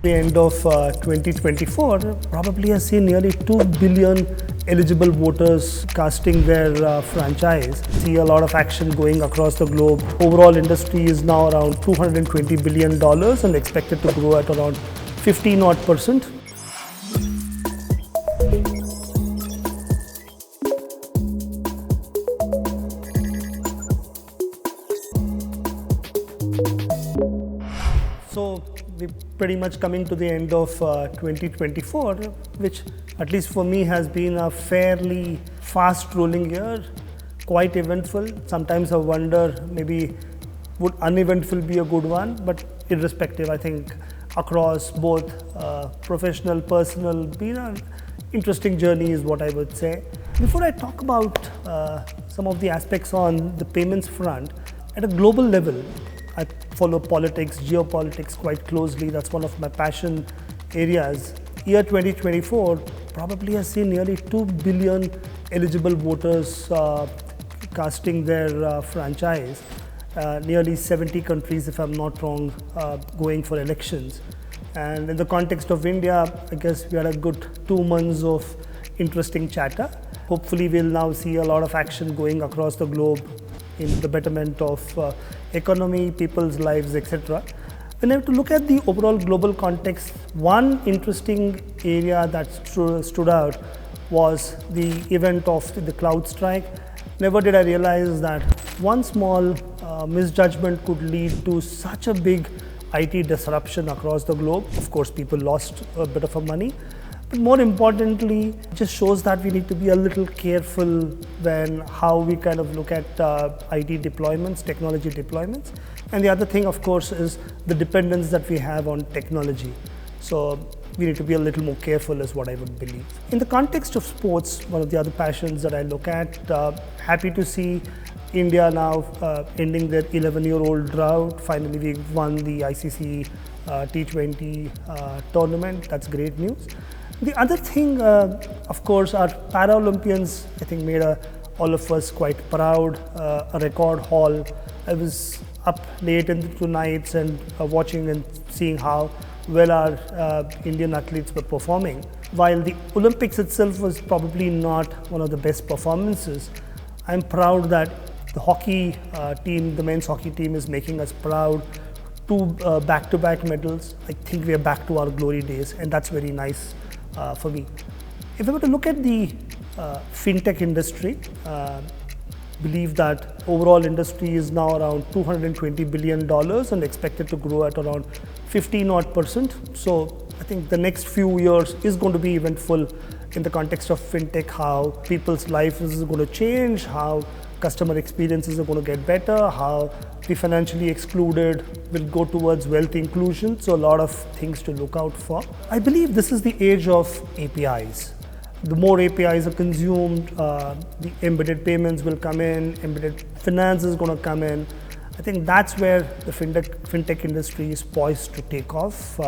The end of 2024 probably has seen nearly 2 billion eligible voters casting their franchise. See a lot of action going across the globe. Overall industry is now around $220 billion and expected to grow at around 15 odd percent. So we're pretty much coming to the end of 2024, which at least for me has been a fairly fast rolling year, quite eventful. Sometimes I wonder maybe would uneventful be a good one, but irrespective, I think across both professional, personal, been an interesting journey is what I would say. Before I talk about some of the aspects on the payments front, at a global level, I follow politics, geopolitics quite closely. That's one of my passion areas. Year 2024 probably has seen nearly 2 billion eligible voters casting their franchise. Nearly 70 countries, if I'm not wrong, going for elections. And in the context of India, I guess we had a good 2 months of interesting chatter. Hopefully we'll now see a lot of action going across the globe in the betterment of economy, people's lives, etc. When I have to look at the overall global context, one interesting area that stood out was the event of the cloud strike. Never did I realize that one small misjudgment could lead to such a big IT disruption across the globe. Of course, people lost a bit of money. But more importantly, it just shows that we need to be a little careful when how we kind of look at IT deployments, technology deployments. And the other thing, of course, is the dependence that we have on technology. So we need to be a little more careful is what I would believe. In the context of sports, one of the other passions that I look at, happy to see India now ending their 11-year-old drought. Finally, we won the ICC T20 tournament. That's great news. The other thing, of course, our Paralympians, I think, made all of us quite proud. A record haul. I was up late into nights and watching and seeing how well our Indian athletes were performing. While the Olympics itself was probably not one of the best performances, I'm proud that the hockey team, the men's hockey team, is making us proud. 2 back-to-back medals. I think we are back to our glory days, and that's very nice for me. If I were to look at the FinTech industry, believe that overall industry is now around $220 billion and expected to grow at around 15 odd percent. So I think the next few years is going to be eventful in the context of FinTech, how people's lives is going to change, how customer experiences are going to get better, how the financially excluded will go towards wealth inclusion. So a lot of things to look out for. I believe this is the age of APIs. The more APIs are consumed, the embedded payments will come in, embedded finance is going to come in. I think that's where the FinTech industry is poised to take off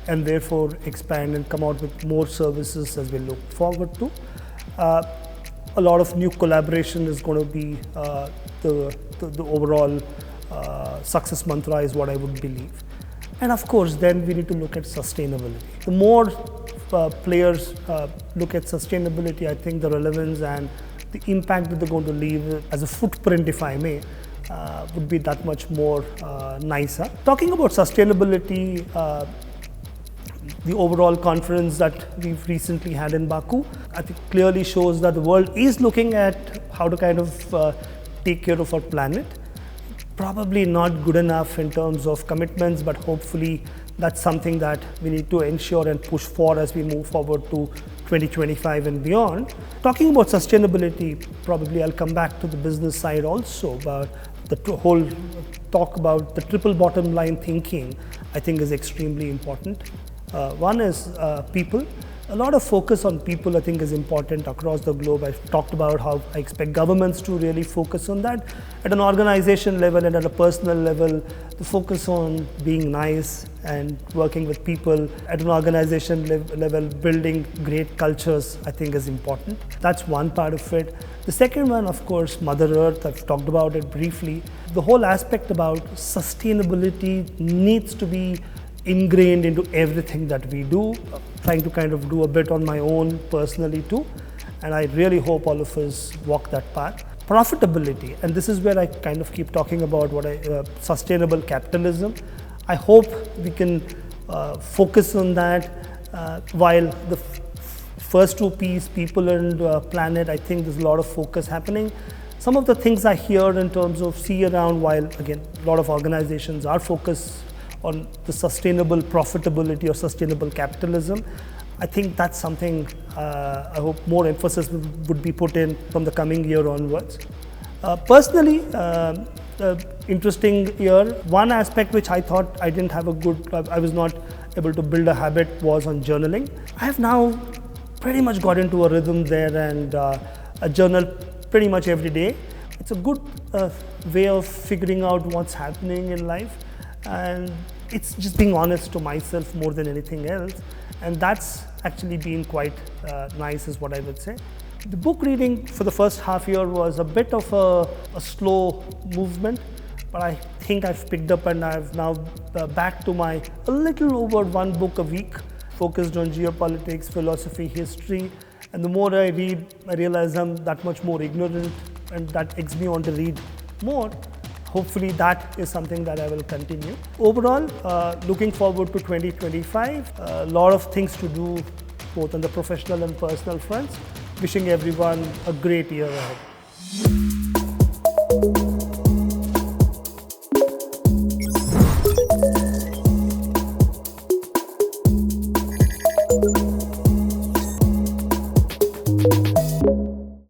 and therefore expand and come out with more services as we look forward to. A lot of new collaboration is going to be the overall success mantra is what I would believe. And of course, then we need to look at sustainability. The more players look at sustainability, I think the relevance and the impact that they're going to leave as a footprint, if I may, would be that much more nicer. Talking about sustainability, the overall conference that we've recently had in Baku, I think clearly shows that the world is looking at how to kind of take care of our planet. Probably not good enough in terms of commitments, but hopefully that's something that we need to ensure and push for as we move forward to 2025 and beyond. Talking about sustainability, probably I'll come back to the business side also, but the whole talk about the triple bottom line thinking, I think is extremely important. One is people. A lot of focus on people, I think, is important across the globe. I've talked about how I expect governments to really focus on that. At an organization level and at a personal level, the focus on being nice and working with people at an organization level, building great cultures, I think is important. That's one part of it. The second one, of course, Mother Earth. I've talked about it briefly. The whole aspect about sustainability needs to be ingrained into everything that we do, trying to kind of do a bit on my own personally too. And I really hope all of us walk that path. Profitability, and this is where I kind of keep talking about sustainable capitalism. I hope we can focus on that while the first two P's, people and planet, I think there's a lot of focus happening. Some of the things I hear in terms of see around, while again, a lot of organizations are focused on the sustainable profitability or sustainable capitalism. I think that's something I hope more emphasis would be put in from the coming year onwards. Personally, interesting year. One aspect which I thought I didn't have I was not able to build a habit was on journaling. I have now pretty much got into a rhythm there and a journal pretty much every day. It's a good way of figuring out what's happening in life, and it's just being honest to myself more than anything else. And that's actually been quite nice is what I would say. The book reading for the first half year was a bit of a slow movement, but I think I've picked up and I've now back to my a little over one book a week, focused on geopolitics, philosophy, history. And the more I read, I realize I'm that much more ignorant, and that makes me want to read more. Hopefully that is something that I will continue. Overall, looking forward to 2025. A lot of things to do both on the professional and personal fronts. Wishing everyone a great year ahead.